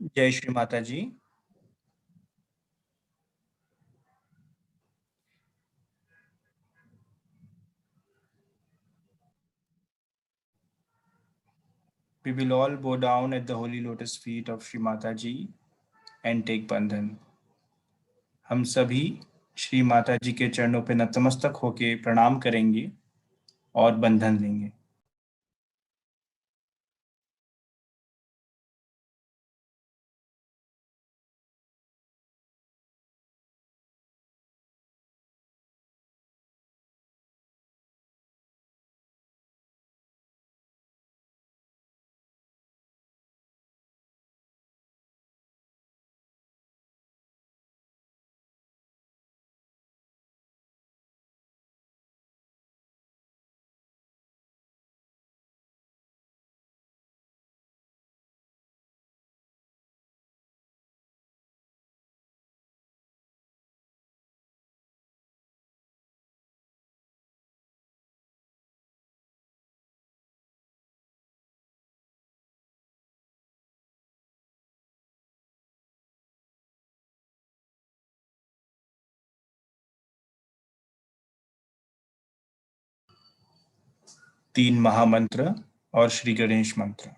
जय श्री माता जी। We will all bow down at the holy lotus feet of Shri Mata Ji and take बंधन। हम सभी श्री माता जी के चरणों पे नतमस्तक होके प्रणाम करेंगे और बंधन लेंगे। तीन महामंत्र और श्री गणेश मंत्र।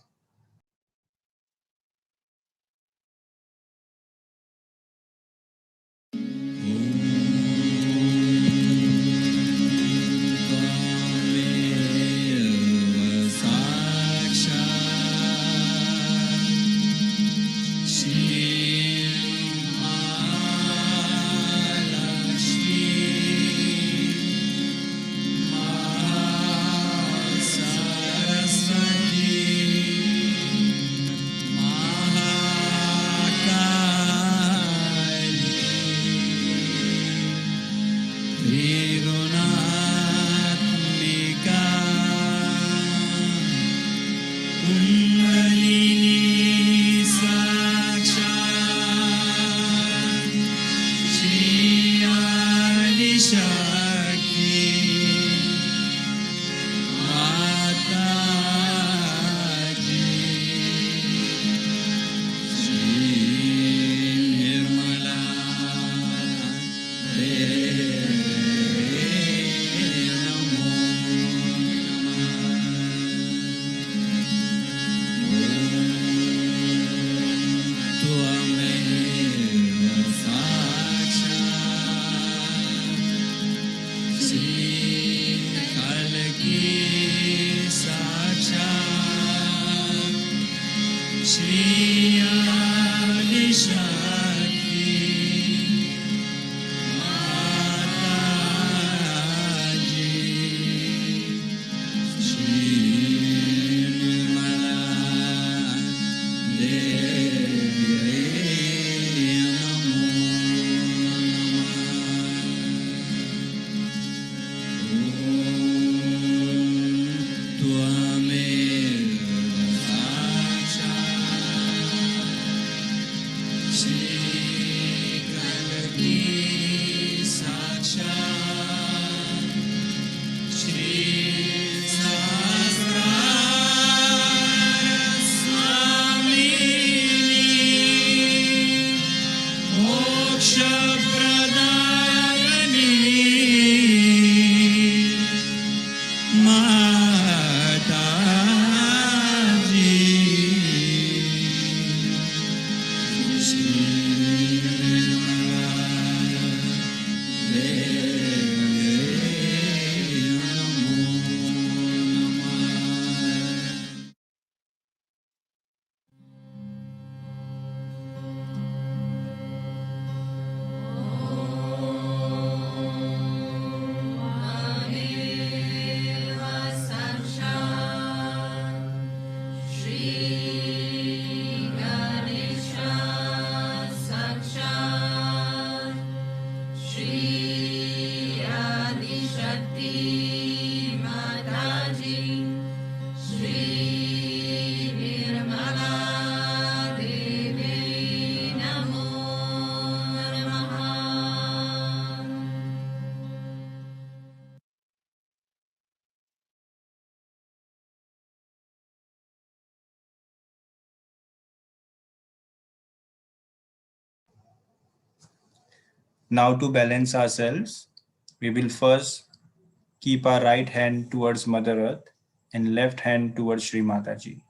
Now to balance ourselves, we will first keep our right hand towards Mother Earth and left hand towards Shri Mata Ji.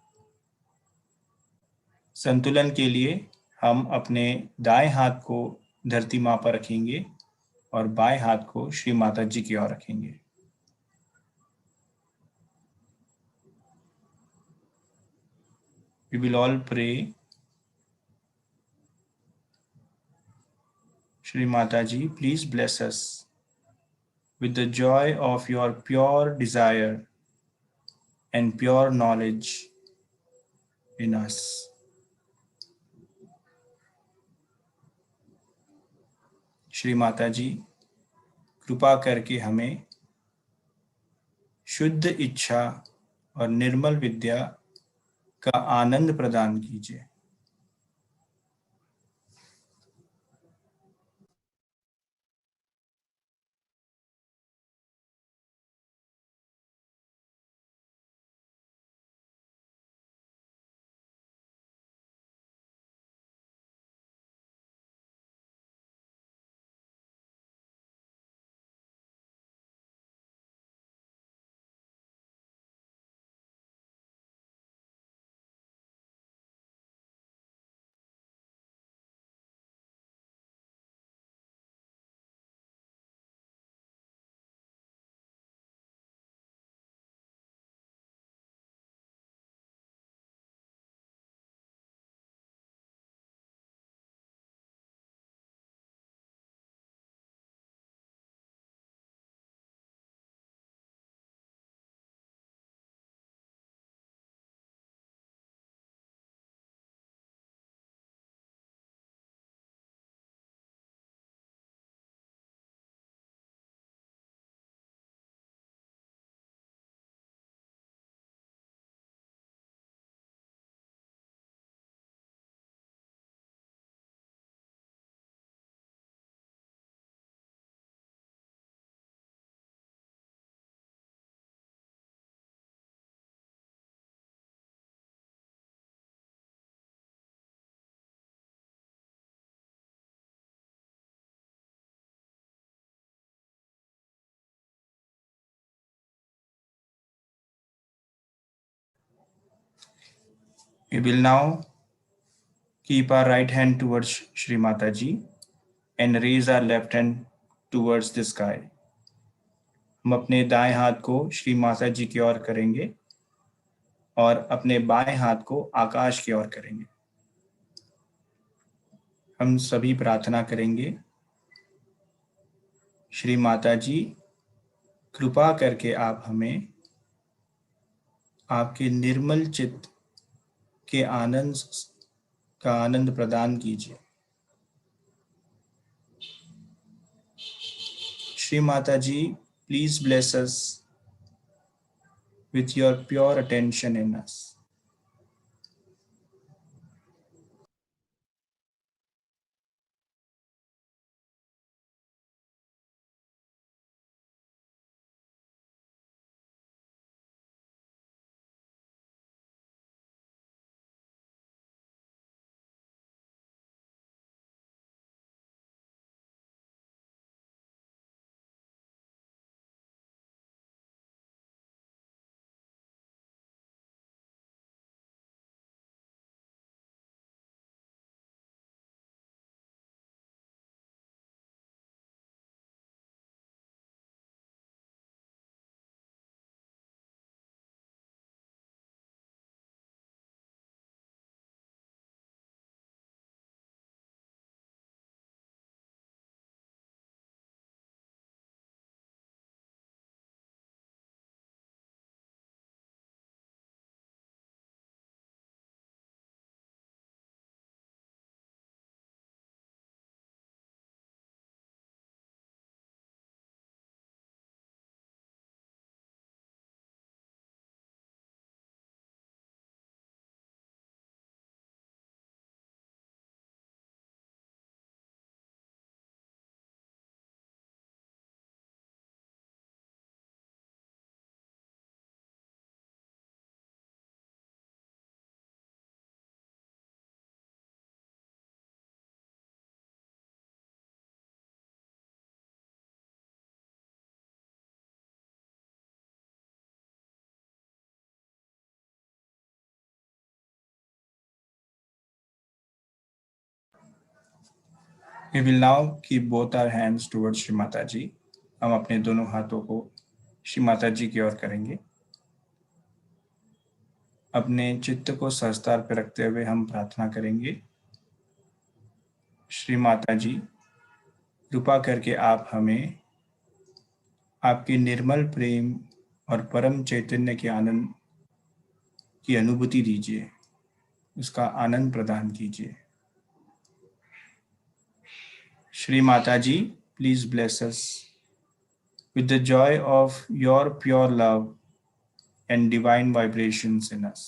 संतुलन के लिए हम अपने दाएं हाथ को धरती माँ पर रखेंगे और बाएं हाथ को श्री माता जी की ओर रखेंगे. We will all pray. Shri Mataji, please bless us with the joy of your pure desire and pure knowledge in us. Shri Mata जी, कृपा करके हमें शुद्ध इच्छा और निर्मल विद्या का आनंद प्रदान कीजिए. We will now keep our right hand towards Shri Mata Ji and raise our left hand towards the sky. हम अपने दाएं हाथ को श्री माता जी की ओर करेंगे और अपने बाएं हाथ को आकाश की ओर करेंगे. हम सभी प्रार्थना करेंगे, श्री माता जी, कृपा करके आप हमें आपके निर्मल चित्त के आनंद प्रदान कीजिए. Shri Mata ji, please bless us with your pure attention in us. We will now keep both our hands towards Shri Mata Ji. हम अपने दोनों हाथों को श्री माता जी की ओर करेंगे। अपने चित्त को सहस्तार पर रखते हुए हम प्रार्थना करेंगे, श्री माता जी, कृपा करके आप हमें आपके निर्मल प्रेम और परम चैतन्य के आनंद की अनुभूति दीजिए, उसका आनंद प्रदान कीजिए। Shri Mataji, please bless us with the joy of your pure love and divine vibrations in us.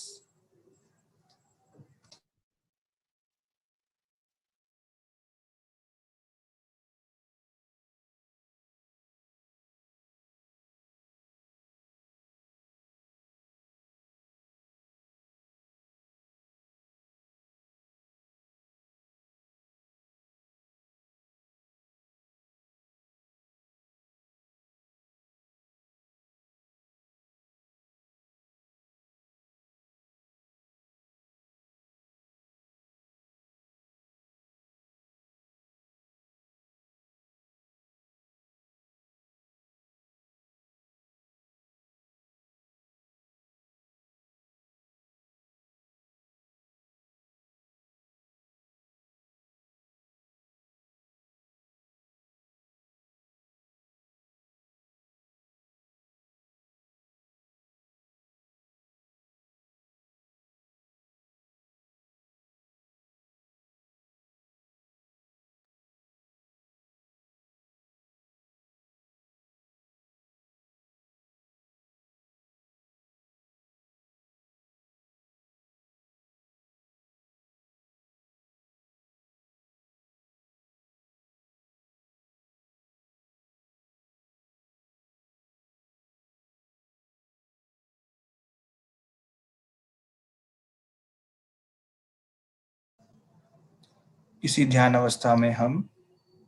इसी ध्यान अवस्था में हम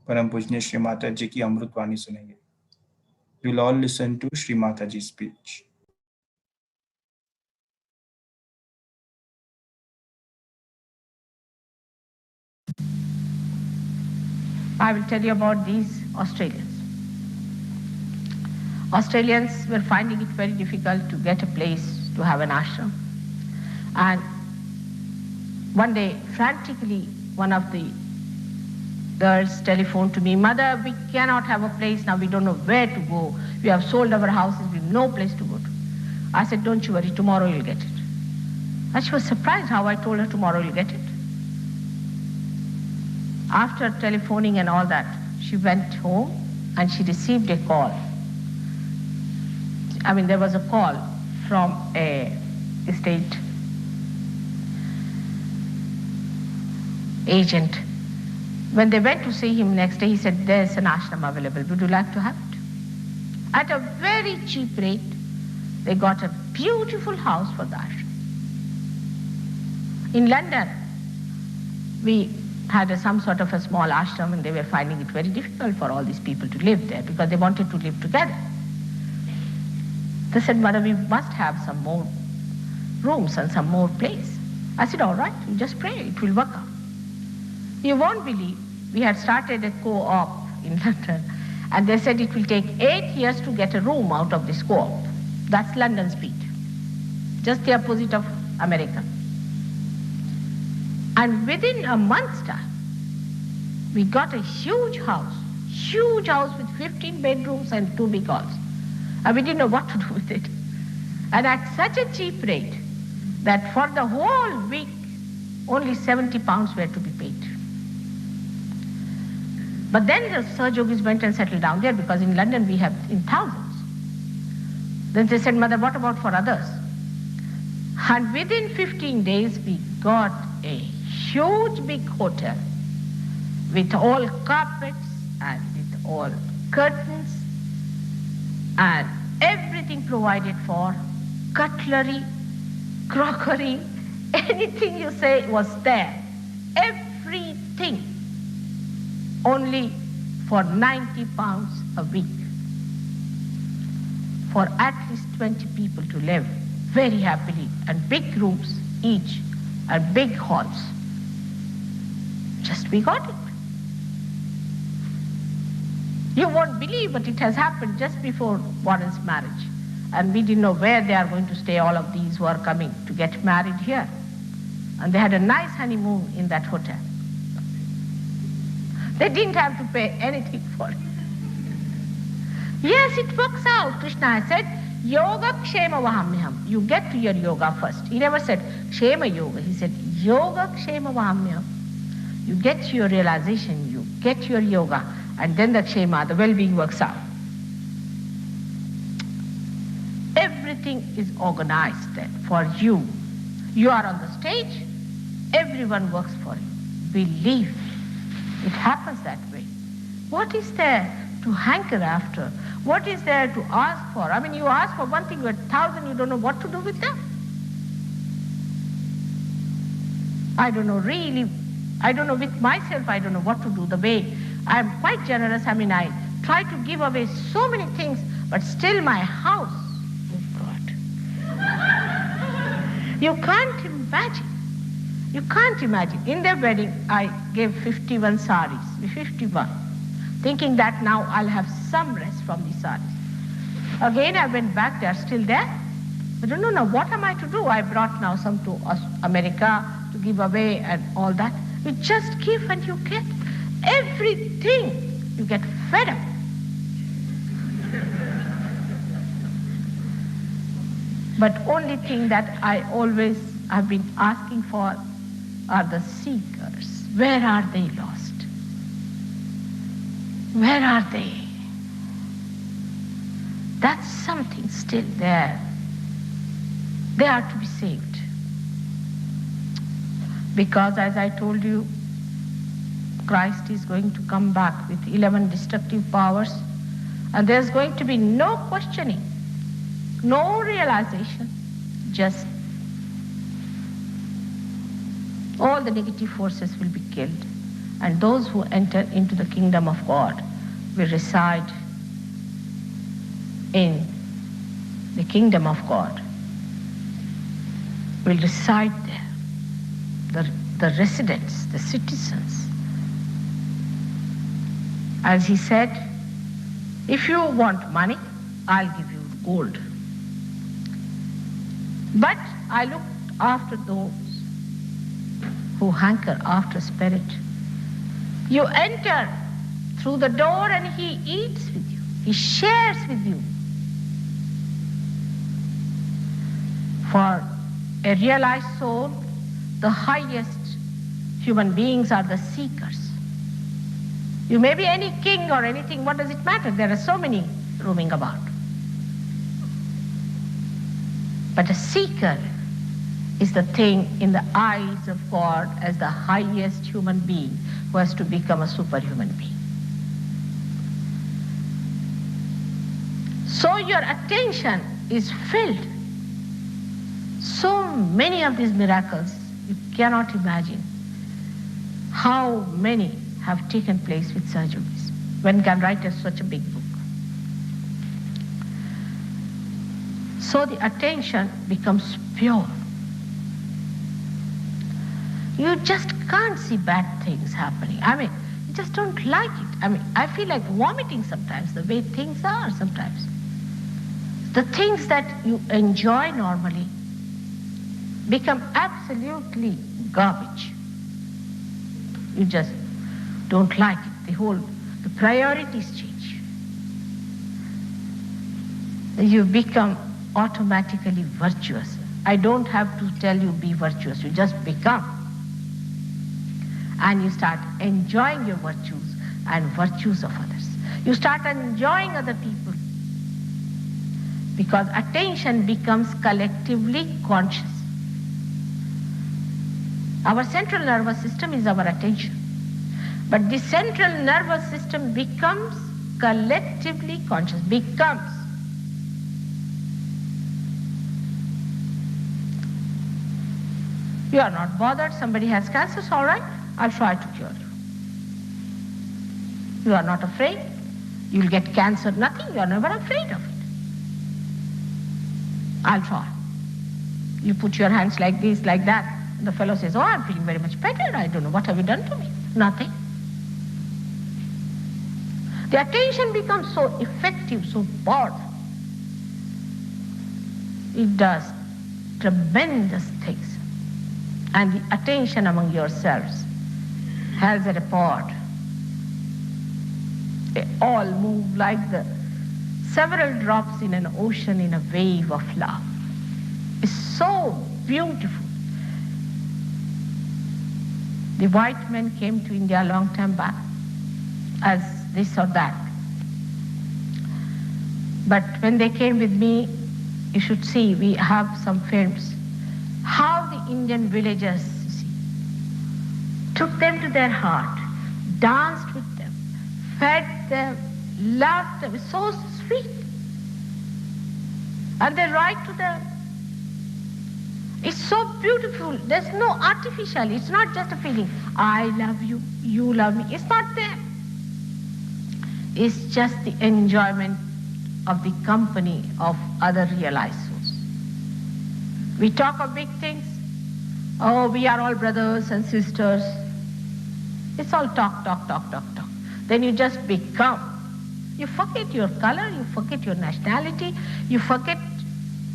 परम पूजनीय श्री माता जी की अमृत वाणी सुनेंगे। We will all listen to Shri Mataji's speech. I will tell you about these Australians. Australians were finding it very difficult to get a place to have an ashram. And one day, frantically, one of the girls telephoned to me, "Mother, we cannot have a place now, we don't know where to go. We have sold our houses, we have no place to go to." I said, "Don't you worry, tomorrow you'll get it." And she was surprised how I told her tomorrow you'll get it. After telephoning and all that, she went home and she received a call. There was a call from a estate agent. When they went to see him next day, he said, "There's an ashram available. Would you like to have it?" At a very cheap rate, they got a beautiful house for the ashram. In London, we had some sort of a small ashram, and they were finding it very difficult for all these people to live there because they wanted to live together. They said, "Mother, we must have some more rooms and some more place." I said, "All right, you just pray, it will work out." You won't believe, we had started a co-op in London, and they said it will take 8 years to get a room out of this co-op. That's London speed, just the opposite of America. And within a month's time, we got a huge house with 15 bedrooms and 2 big halls. And we didn't know what to do with it. And at such a cheap rate that for the whole week, only £70 were to be paid. But then the Sahajogis went and settled down there because in London we have in thousands. Then they said, "Mother, what about for others?" And within 15 days, we got a huge big hotel with all carpets and with all curtains and everything provided for, cutlery, crockery, anything you say was there. Everything. Only for £90 a week. For at least 20 people to live very happily, and big rooms each and big halls. Just we got it. You won't believe, but it has happened just before Warren's marriage. And we didn't know where they are going to stay, all of these who are coming to get married here. And they had a nice honeymoon in that hotel. They didn't have to pay anything for it. Yes, it works out. Krishna has said, Yoga Kshema Vahamyam. You get to your yoga first. He never said Kshema Yoga. He said Yoga Kshema Vahamyam. You get to your realization, you get your yoga, and then the Kshema, the well-being works out. Everything is organized then for you. You are on the stage, everyone works for you. Believe. It happens that way. What is there to hanker after? What is there to ask for? I mean, you ask for one thing, you get 1,000, you don't know what to do with them. I don't know really, I don't know with myself, I don't know what to do. The way I'm quite generous, I mean, I try to give away so many things, but still my house, oh God. You can't imagine. You can't imagine. In their wedding, I gave 51 saris, 51, thinking that now I'll have some rest from these saris. Again, I went back, they're still there. I don't know now, what am I to do? I brought now some to America to give away and all that. You just give and you get everything. You get fed up. But only thing that I always have been asking for are the seekers. Where are they lost? Where are they? That's something still there. They are to be saved. Because as I told you, Christ is going to come back with 11 destructive powers, and there's going to be no questioning, no realization, just all the negative forces will be killed, and those who enter into the kingdom of God will reside in the kingdom of God, will reside there, the residents, the citizens. As he said, if you want money, I'll give you gold. But I look after those who hanker after spirit. You enter through the door and he eats with you. He shares with you. For a realized soul, the highest human beings are the seekers. You may be any king or anything, what does it matter? There are so many roaming about. But a seeker is the thing in the eyes of God as the highest human being who has to become a superhuman being. So your attention is filled. So many of these miracles, you cannot imagine how many have taken place with Sahaja Yogis. One can write such a big book. So the attention becomes pure. You just can't see bad things happening. I mean, you just don't like it. I mean, I feel like vomiting sometimes, the way things are sometimes. The things that you enjoy normally become absolutely garbage. You just don't like it. The priorities change. You become automatically virtuous. I don't have to tell you be virtuous. You just become. And you start enjoying your virtues and virtues of others. You start enjoying other people. Because attention becomes collectively conscious. Our central nervous system is our attention. But the central nervous system becomes collectively conscious, becomes. You are not bothered, somebody has cancer, it's all right, I'll try to cure you. You are not afraid, you'll get cancer, nothing, you are never afraid of it. I'll try. You put your hands like this, like that, and the fellow says, oh, I'm feeling very much better, I don't know, what have you done to me? Nothing. The attention becomes so effective, so powerful. It does tremendous things. And the attention among yourselves has a rapport. They all move like the several drops in an ocean in a wave of love. It's so beautiful. The white men came to India a long time back as this or that. But when they came with me, you should see, we have some films, how the Indian villagers, you see, took them to their heart, danced with them, fed them, loved them. It's so sweet. And they write to them. It's so beautiful. There's no artificial. It's not just a feeling, I love you, you love me. It's not there. It's just the enjoyment of the company of other realized souls. We talk of big things. Oh, we are all brothers and sisters. It's all talk, talk, talk, talk, talk. Then you just become. You forget your color, you forget your nationality, you forget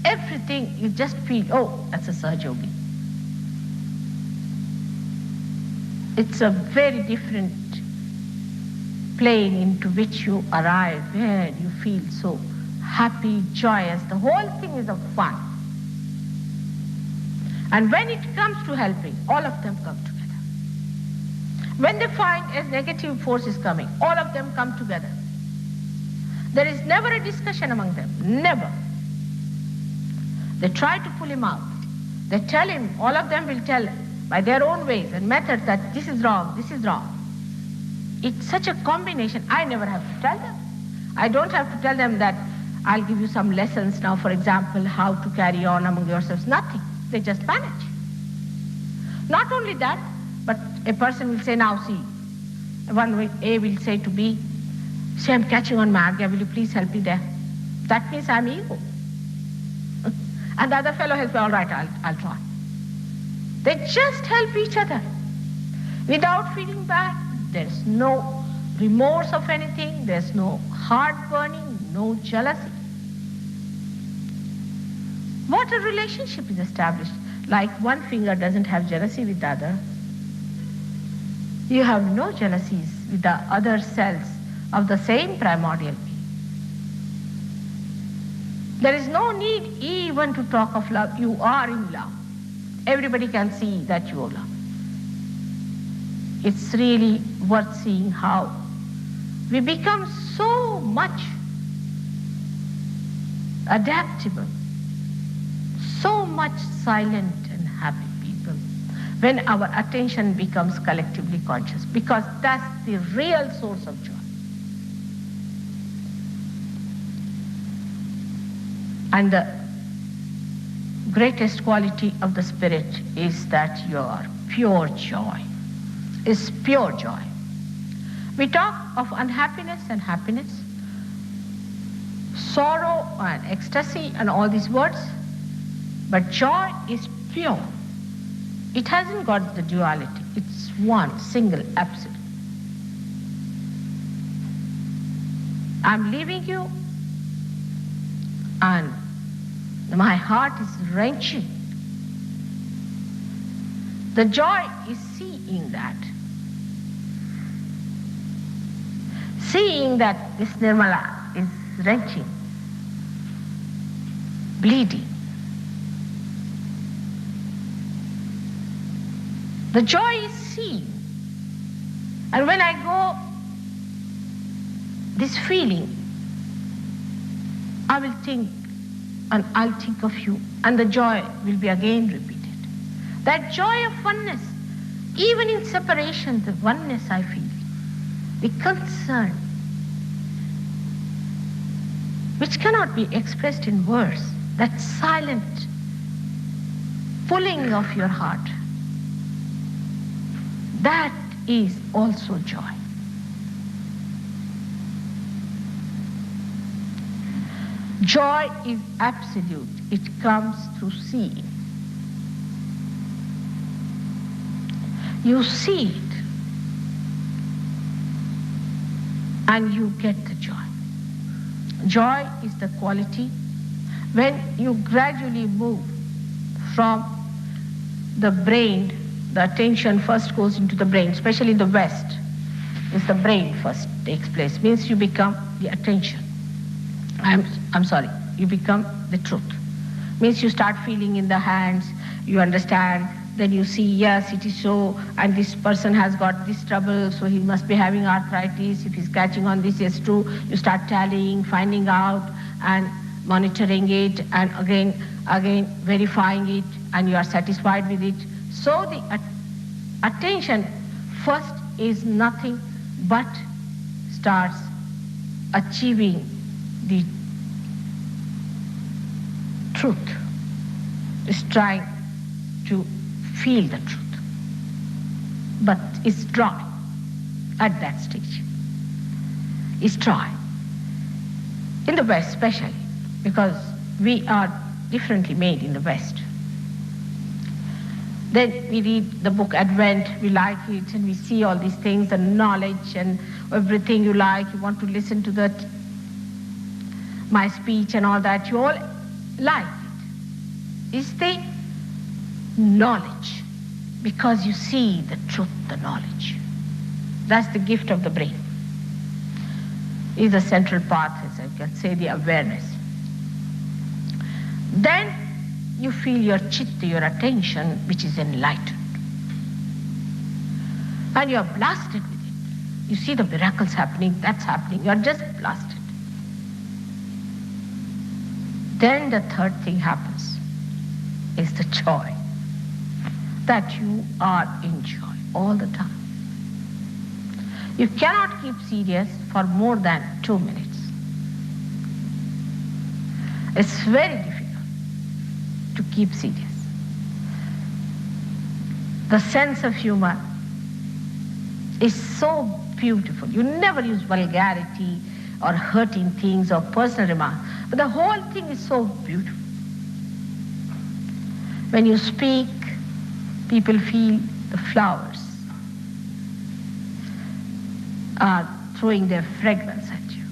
everything. You just feel, oh, that's a Sahaja yogi. It's a very different plane into which you arrive, where you feel so happy, joyous. The whole thing is a fun. And when it comes to helping, all of them come together. When they find a negative force is coming, all of them come together. There is never a discussion among them, never. They try to pull him out. They tell him, all of them will tell by their own ways and methods that this is wrong, this is wrong. It's such a combination. I never have to tell them. I don't have to tell them that I'll give you some lessons now, for example, how to carry on among yourselves. Nothing. They just manage. Not only that, but a person will say, now see, A will say to B, say, I'm catching on my agya, will you please help me there? That means I'm ego. And the other fellow has said, all right, I'll try. They just help each other without feeling bad. There's no remorse of anything. There's no heart burning, no jealousy. What a relationship is established. Like one finger doesn't have jealousy with the other. You have no jealousies with the other cells of the same primordial being. There is no need even to talk of love. You are in love. Everybody can see that you are love. It's really worth seeing how we become so much adaptable, so much silent and happy people when our attention becomes collectively conscious, because that's the real source of joy. And the greatest quality of the spirit is that your pure joy is pure joy. We talk of unhappiness and happiness, sorrow and ecstasy and all these words, but joy is pure. It hasn't got the duality. It's one, single, absolute. I'm leaving you and my heart is wrenching. The joy is seeing that. Seeing that this Nirmala is wrenching, bleeding. The joy is seen. And when I go, this feeling, I will think, and I'll think of you, and the joy will be again repeated. That joy of oneness, even in separation, the oneness I feel, the concern, which cannot be expressed in words, that silent pulling of your heart, that is also joy. Joy is absolute. It comes through seeing. You see it. and you get the joy. Joy is the quality when you gradually move from the brain. The attention first goes into the brain, especially in the West. It's the brain first takes place. Means you become the attention. You become the truth. Means you start feeling in the hands, you understand, then you see, yes, it is so, and this person has got this trouble, so he must be having arthritis. If he's catching on this, it's true. You start tallying, finding out, and monitoring it, and again verifying it, and you are satisfied with it. So the attention first is nothing but starts achieving the truth, is trying to feel the truth, but it's dry at that stage. It's dry. In the West especially, because we are differently made in the West. Then we read the book Advent, we like it, and we see all these things, the knowledge and everything you like, you want to listen to that, my speech and all that, you all like it. It's the knowledge, because you see the truth, the knowledge. That's the gift of the brain. Is the central part, as I can say, the awareness. Then you feel your chitta, your attention, which is enlightened. And you are blasted with it. You see the miracles happening, that's happening, you are just blasted. Then the third thing happens, is the joy. That you are in joy all the time. You cannot keep serious for more than 2 minutes. It's very difficult to keep serious. The sense of humor is so beautiful. You never use vulgarity or hurting things or personal remarks, but the whole thing is so beautiful. When you speak, people feel the flowers are throwing their fragrance at you.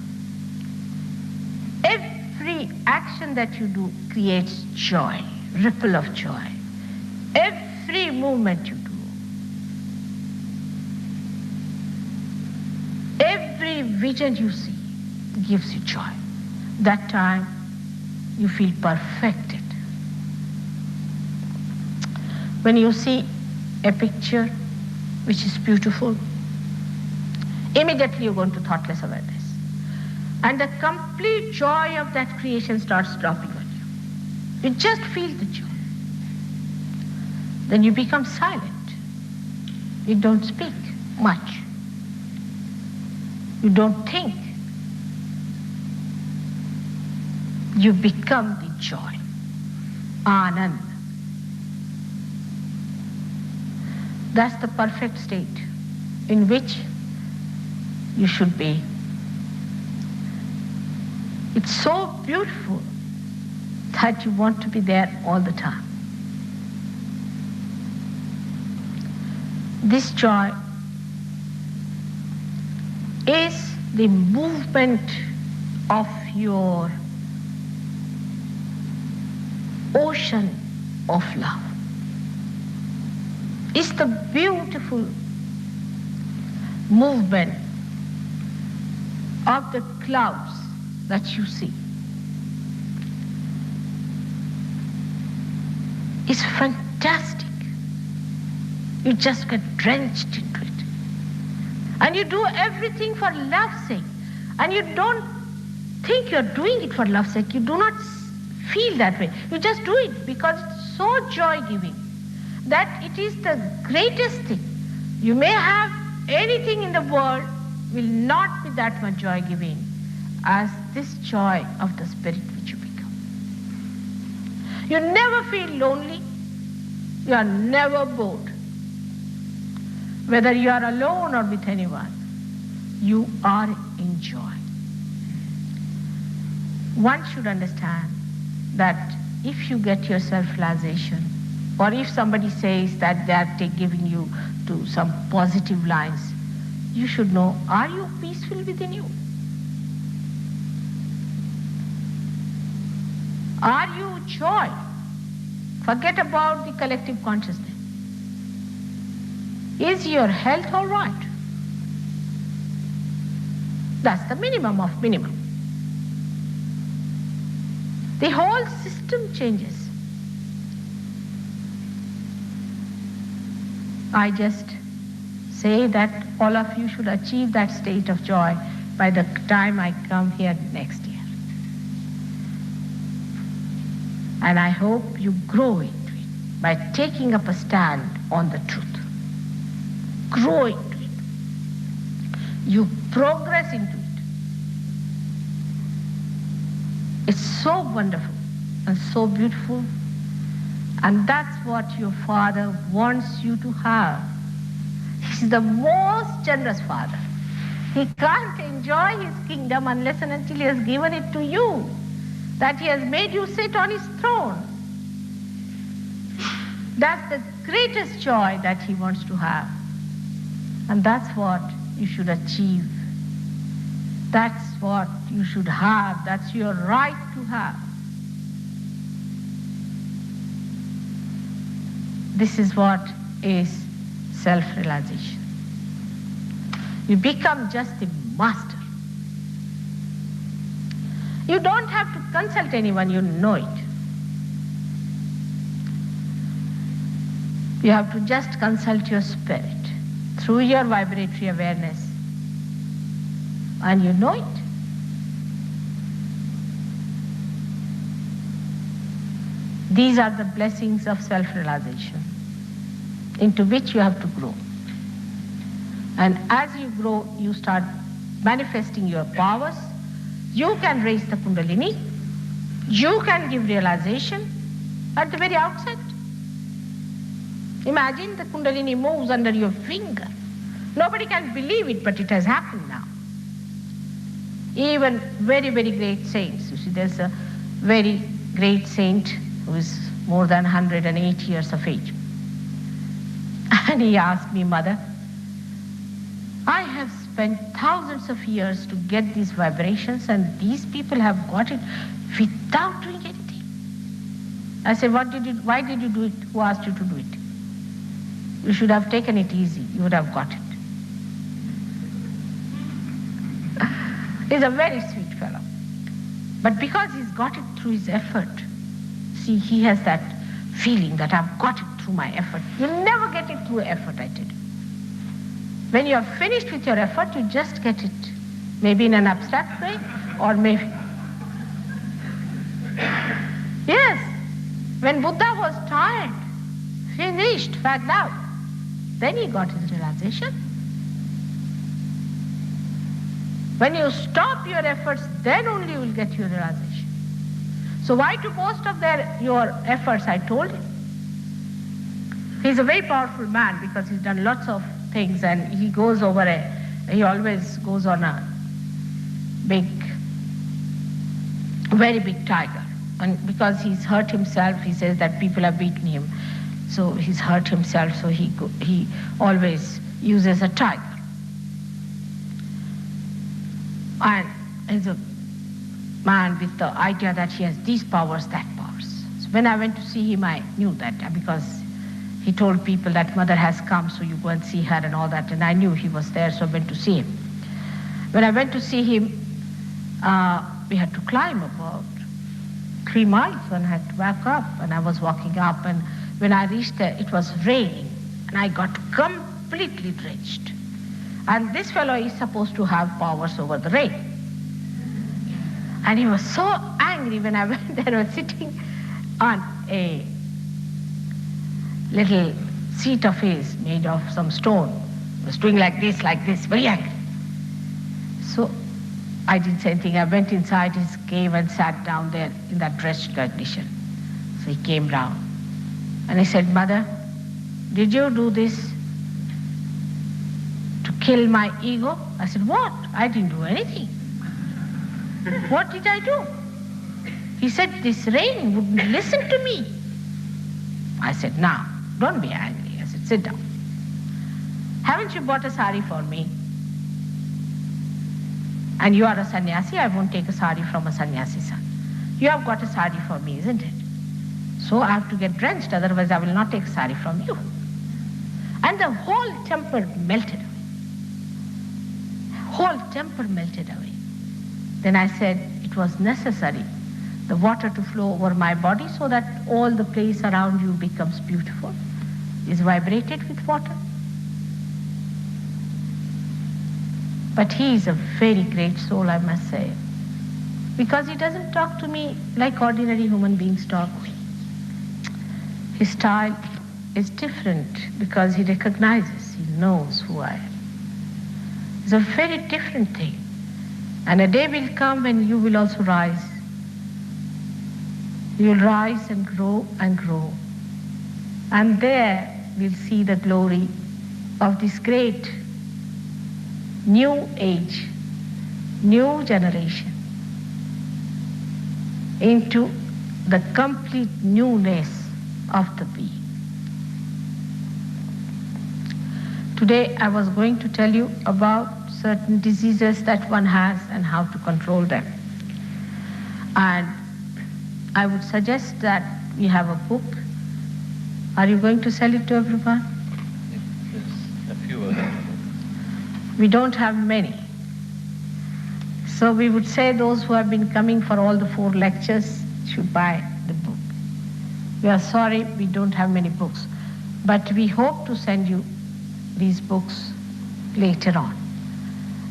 Every action that you do creates joy, ripple of joy. Every movement you do, every vision you see gives you joy. That time you feel perfected. When you see a picture which is beautiful, immediately you go into thoughtless awareness. And the complete joy of that creation starts dropping on you. You just feel the joy. Then you become silent. You don't speak much. You don't think. You become the joy, Anand. That's the perfect state in which you should be. It's so beautiful that you want to be there all the time. This joy is the movement of your ocean of love. It's the beautiful movement of the clouds that you see. It's fantastic. You just get drenched into it. And you do everything for love's sake. And you don't think you're doing it for love's sake. You do not feel that way. You just do it because it's so joy-giving that it is the greatest thing. You may have anything in the world, will not be that much joy-giving as this joy of the spirit which you become. You never feel lonely. You are never bored. Whether you are alone or with anyone, you are in joy. One should understand that if you get your self-realization, or if somebody says that they are giving you to some positive lines, you should know, are you peaceful within you? Are you joy? Forget about the collective consciousness. Is your health all right? That's the minimum of minimum. The whole system changes. I just say that all of you should achieve that state of joy by the time I come here next year. And I hope you grow into it by taking up a stand on the truth. Grow into it. You progress into it. It's so wonderful and so beautiful. And that's what your Father wants you to have. He's the most generous Father. He can't enjoy his kingdom unless and until he has given it to you, that he has made you sit on his throne. That's the greatest joy that he wants to have. And that's what you should achieve. That's what you should have. That's your right to have. This is what is self-realization. You become just the master. You don't have to consult anyone, you know it. You have to just consult your spirit through your vibratory awareness, and you know it. These are the blessings of self-realization into which you have to grow. And as you grow, you start manifesting your powers. You can raise the Kundalini. You can give realization at the very outset. Imagine the Kundalini moves under your finger. Nobody can believe it, but it has happened now. Even very, very great saints. You see, there's a very great saint who is more than 108 years of age. And he asked me, Mother, I have spent thousands of years to get these vibrations, and these people have got it without doing anything. I said, why did you do it? Who asked you to do it? You should have taken it easy. You would have got it. He's a very sweet fellow. But because he's got it through his effort, see, he has that feeling that I've got it through my effort. You'll never get it through effort, I tell you. When you are finished with your effort, you just get it. Maybe in an abstract way, or maybe... Yes, when Buddha was tired, finished, fagged out, then he got his realization. When you stop your efforts, then only you will get your realization. So why to boast of your efforts, I told him. He's a very powerful man because he's done lots of things, and he always goes on a very big tiger. And because he's hurt himself, he says that people have beaten him. So he's hurt himself, so he always uses a tiger. And he's a man with the idea that he has these powers, that powers. So when I went to see him, I knew that because he told people that Mother has come, so you go and see her and all that. And I knew he was there, so I went to see him. When I went to see him, we had to climb about 3 miles, and I had to back up, and I was walking up, and when I reached there, it was raining, and I got completely drenched. And this fellow is supposed to have powers over the rain. And he was so angry when I went there. I was sitting on a little seat of his made of some stone. He was doing like this, very angry. So I didn't say anything. I went inside his cave and sat down there in that drenched condition. So he came round. And he said, Mother, did you do this to kill my ego? I said, what? I didn't do anything. What did I do? He said, this rain wouldn't listen to me. I said, now, don't be angry. I said, sit down. Haven't you bought a sari for me? And you are a sannyasi, I won't take a sari from a sannyasi son. You have got a sari for me, isn't it? So I have to get drenched, otherwise I will not take a sari from you. And the whole temper melted away. Whole temper melted away. Then I said it was necessary, the water to flow over my body so that all the place around you becomes beautiful, is vibrated with water. But he is a very great soul, I must say, because he doesn't talk to me like ordinary human beings talk. His style is different because he recognizes, he knows who I am. It's a very different thing. And a day will come when you will also rise. You will rise and grow and grow. And there we'll see the glory of this great new age, new generation, into the complete newness of the being. Today I was going to tell you about certain diseases that one has and how to control them. And I would suggest that we have a book. Are you going to sell it to everyone? Yes, a few of them. We don't have many. So we would say those who have been coming for all the 4 lectures should buy the book. We are sorry we don't have many books, but we hope to send you these books later on.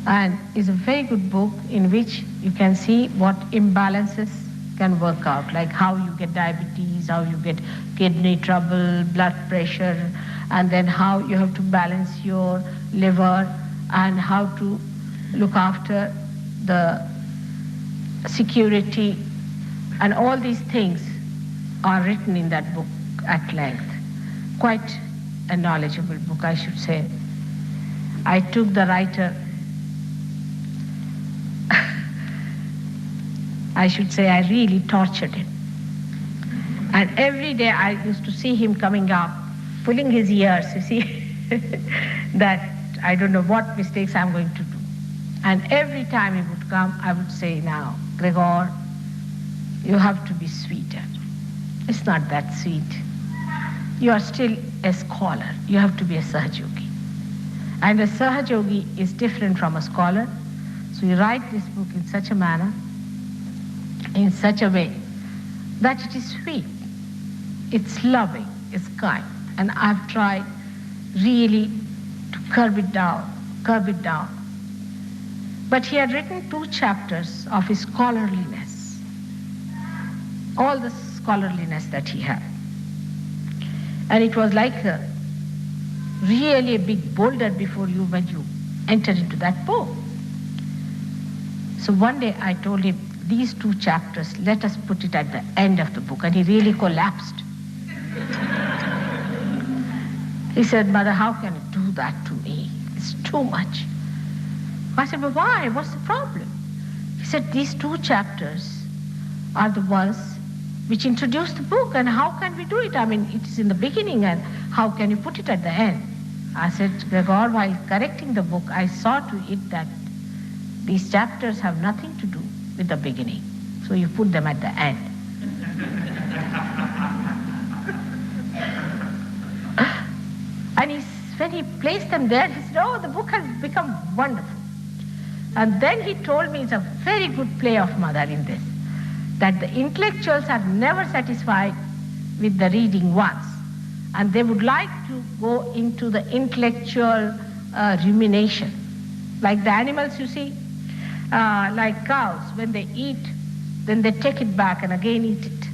And it's a very good book in which you can see what imbalances can work out, like how you get diabetes, how you get kidney trouble, blood pressure, and then how you have to balance your liver and how to look after the security, and all these things are written in that book at length. Quite a knowledgeable book, I should say. I took the writer, I should say I really tortured him. And every day I used to see him coming up, pulling his ears, you see, that I don't know what mistakes I'm going to do. And every time he would come, I would say, now, Gregor, you have to be sweeter. It's not that sweet. You are still a scholar. You have to be a Sahajogi. And a Sahajogi is different from a scholar. So you write this book in such a manner, in such a way, that it is sweet, it's loving, it's kind. And I've tried really to curb it down. But he had written 2 chapters of his scholarliness, all the scholarliness that he had. And it was like really a big boulder before you when you entered into that book. So one day I told him, these 2 chapters, let us put it at the end of the book. And he really collapsed. He said, Mother, how can you do that to me? It's too much. I said, but why? What's the problem? He said, these 2 chapters are the ones which introduce the book, and how can we do it? I mean, it is in the beginning, and how can you put it at the end? I said, Gregor, while correcting the book, I saw to it that these chapters have nothing to do with the beginning. So you put them at the end. And when he placed them there, he said, oh, the book has become wonderful. And then he told me, it's a very good play of Mother in this, that the intellectuals are never satisfied with the reading once. And they would like to go into the intellectual rumination. Like the animals, you see, like cows, when they eat, then they take it back and again eat it,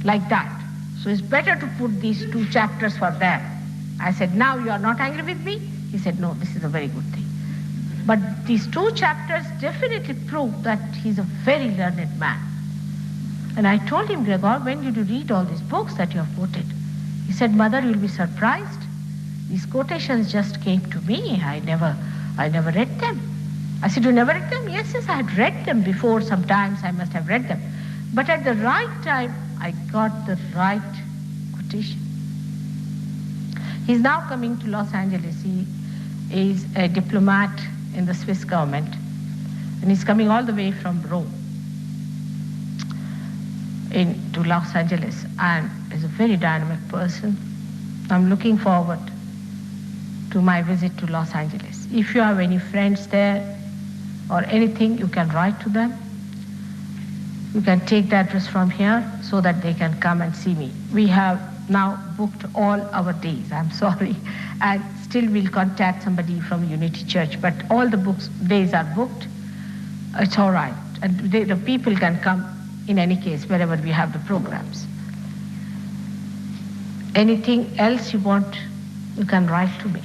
like that. So it's better to put these 2 chapters for them. I said, now you are not angry with me? He said, no, this is a very good thing. But these 2 chapters definitely prove that he's a very learned man. And I told him, Gregor, when did you read all these books that you have quoted? He said, Mother, you'll be surprised. These quotations just came to me. I never read them. I said, you never read them? Yes, I had read them before. Sometimes I must have read them. But at the right time, I got the right quotation. He's now coming to Los Angeles. He is a diplomat in the Swiss government. And he's coming all the way from Rome to Los Angeles, and is a very dynamic person. I'm looking forward to my visit to Los Angeles. If you have any friends there or anything, you can write to them. You can take the address from here so that they can come and see me. We have now booked all our days, I'm sorry, and still we'll contact somebody from Unity Church, but all the days are booked. It's all right, and the people can come in any case wherever we have the programs. Anything else you want, you can write to me.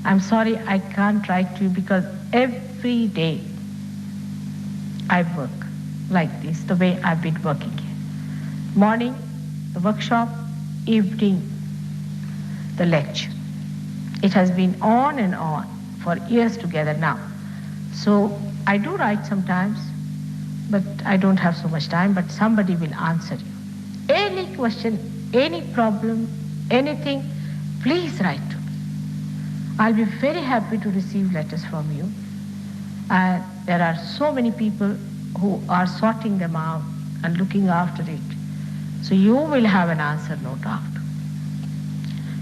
I'm sorry I can't write to you because every day I work like this, the way I've been working here. Morning, the workshop, evening, the lecture. It has been on and on for years together now. So I do write sometimes, but I don't have so much time, but somebody will answer you. Any question, any problem, anything, please write to me. I'll be very happy to receive letters from you. And there are so many people who are sorting them out and looking after it. So you will have an answer, no doubt.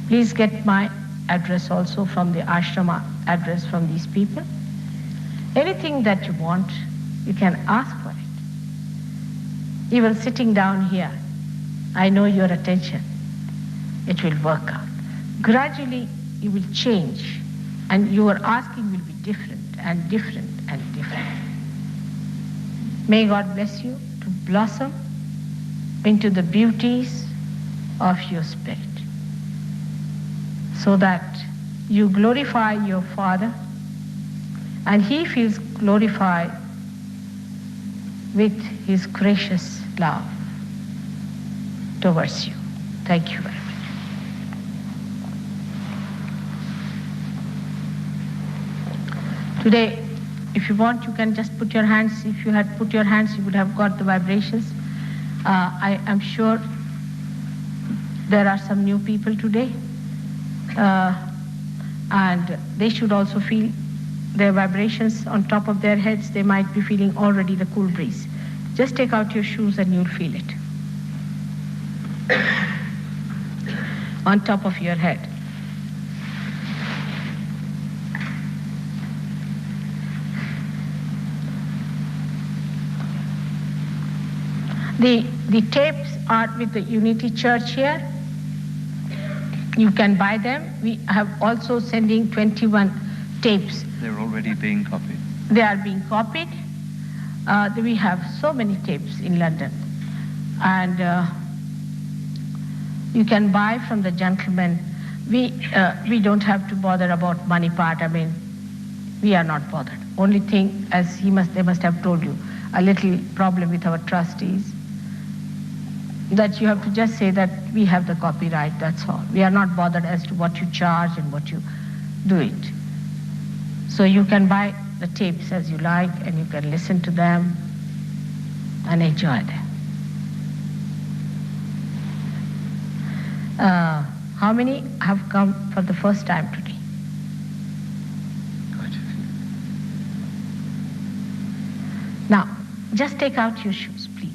Please get my address also from the ashrama address from these people. Anything that you want, you can ask for it. Even sitting down here, I know your attention. It will work out. Gradually, you will change, and your asking will be different and different and different. May God bless you to blossom into the beauties of your spirit, so that you glorify your Father, and He feels glorified with His gracious love towards you. Thank you very much. Today, if you want, you can just put your hands. If you had put your hands, you would have got the vibrations. I am sure there are some new people today, and they should also feel their vibrations on top of their heads. They might be feeling already the cool breeze. Just take out your shoes and you'll feel it on top of your head. The tapes are with the Unity Church here. You can buy them. We have also sending 21 tapes. They're already being copied. They are being copied. We have so many tapes in London. And you can buy from the gentleman. We don't have to bother about money part. I mean, we are not bothered. Only thing, as they must have told you, a little problem with our trustees, that you have to just say that we have the copyright, that's all. We are not bothered as to what you charge and what you do it. So you can buy the tapes as you like, and you can listen to them and enjoy them. How many have come for the first time today? Quite a few. Now, just take out your shoes, please.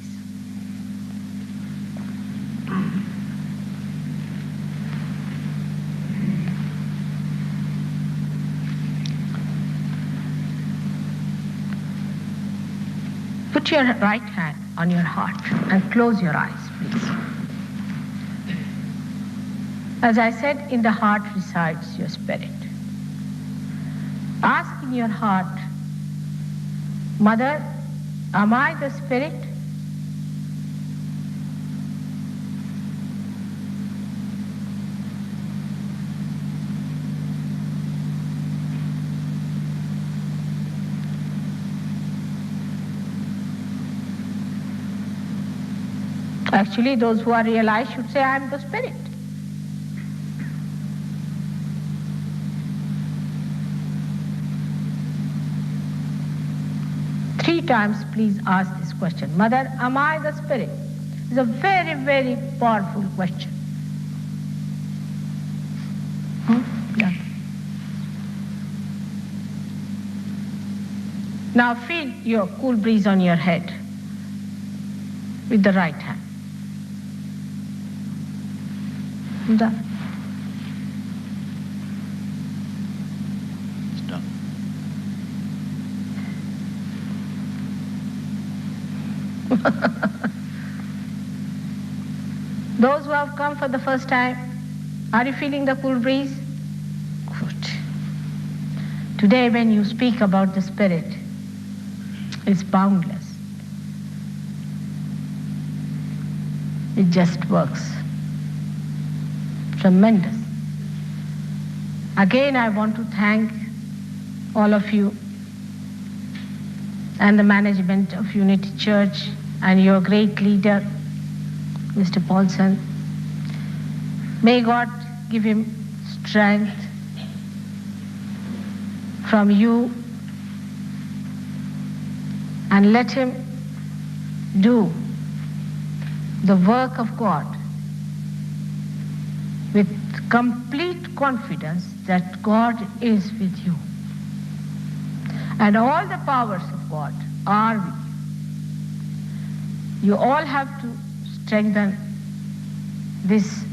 Put your right hand on your heart and close your eyes, please. As I said, in the heart resides your spirit. Ask in your heart, Mother, am I the spirit? Actually, those who are realized should say, I am the spirit. Three times, please ask this question. Mother, am I the spirit? It's a very, very powerful question. Yeah. Now feel your cool breeze on your head with the right hand. Da. It's done. Those who have come for the first time, are you feeling the cool breeze? Good. Today when you speak about the Spirit, it's boundless. It just works. Tremendous. Again, I want to thank all of you and the management of Unity Church and your great leader, Mr. Paulson. May God give him strength from you and let him do the work of God with complete confidence that God is with you. And all the powers of God are with you. You all have to strengthen this.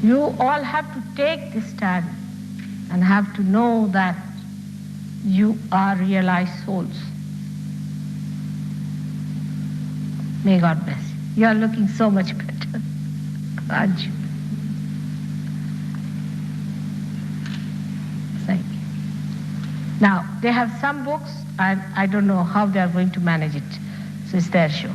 You all have to take this stand and have to know that you are realized souls. May God bless you. You are looking so much better, aren't you? Thank you. Now, they have some books, and I don't know how they are going to manage it. So it's their show.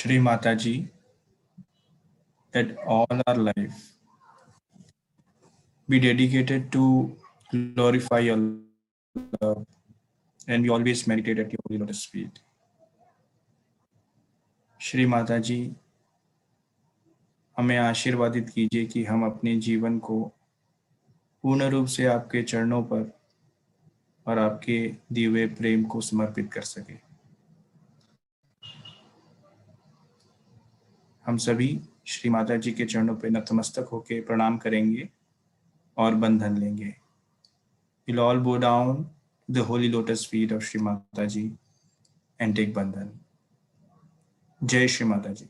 Shri Mataji, that all our life be dedicated to glorify your love, and we always meditate at your holy lotus feet. Shri Mata जी, हमें आशीर्वादित कीजिए कि हम अपने जीवन को पूर्ण रूप से आपके चरणों पर और आपके दिए हुए प्रेम को समर्पित कर सके। हम सभी श्री माता जी के चरणों पर नतमस्तक होकर प्रणाम करेंगे और बंधन लेंगे। We'll all bow down to the holy lotus feet of Shri Mata Ji and take bandhan. Jai Shri Mata Ji.